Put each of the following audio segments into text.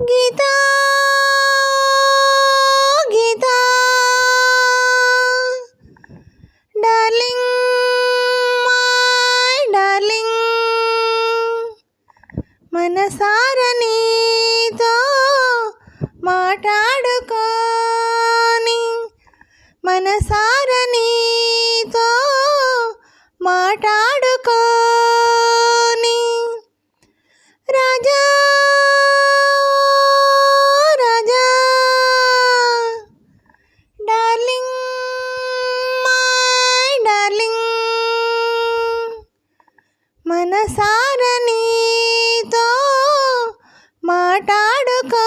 Gita Gita darling my darling మనసారా నీతో మాట్లాడుకోని మనసారా నీతో మాట్లాడుకోని Raja Raja darling my darling మనసారా నీతో మాట్లాడుకోని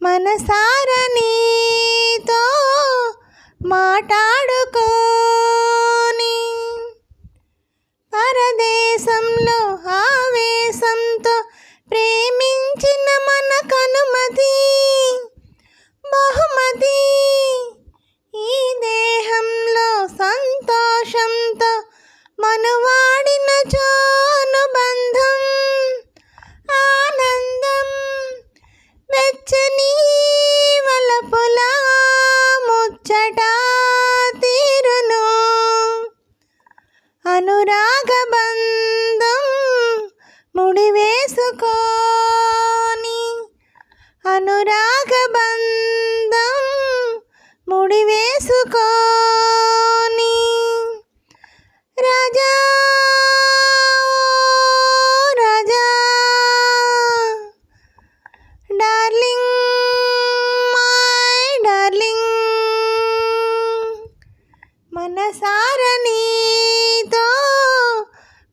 మనసారా నీతో మాట్లాడుకోని పరదేశంలో ఆవేశంతో ప్రేమించిన మన కనుమతి బహుమతి ఈ దేహంలో సంతోషంతో మనువాడిన అనుబంధం ఆనందం వెచ్చని వలపుల ముచ్చట తీరును అనురాగ బంధం ముడివేసుకోని అనురాగ బంధం ముడివేసుకోని రాజా రాజా డార్లింగ్ మై డార్లింగ్ మనసారా నీతో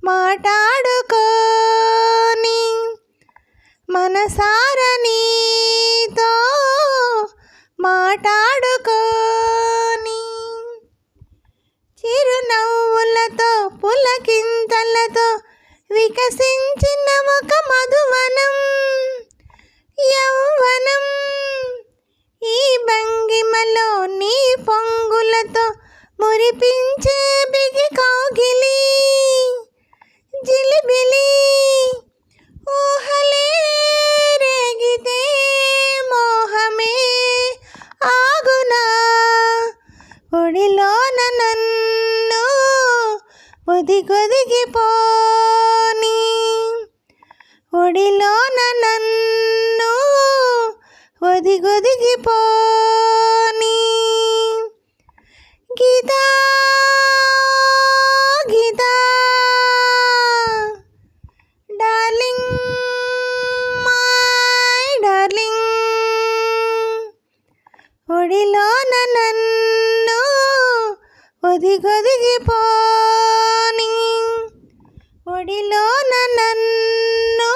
మాట్లాడుకోని మనసారా నీతో మాట్లాడుకోని చిరునవ్వులతో పులకింతలతో వికసించిన ఒక మధువనం యౌవనం ఈ భంగిమలో నీ పొంగులతో మురిపించే బిగి కౌగిలి జిలిబిలి ఊహలే రేగితే మోహమే ఆగునా ఒడిలోన నన్ను ఒదిగొదిగిపోని ఒడిలోన నన్ను ఒదిగొదిగిపోని Geetha Gita darling my darling ఒడిలోన నన్ను ఒదిగొదిగిపోని ఒడిలోన నన్ను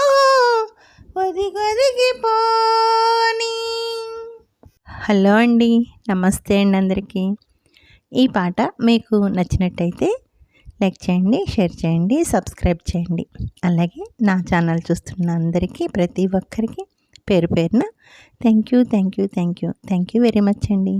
ఒదిగొదిగిపోని. హలో అండి, నమస్తే అండి అందరికీ. ఈ పాట మీకు నచ్చినట్టయితే లైక్ చేయండి, షేర్ చేయండి, సబ్స్క్రైబ్ చేయండి. అలాగే నా ఛానల్ చూస్తున్న అందరికీ ప్రతి ఒక్కరికి పేరు పేరున థ్యాంక్ యూ వెరీ మచ్ అండి.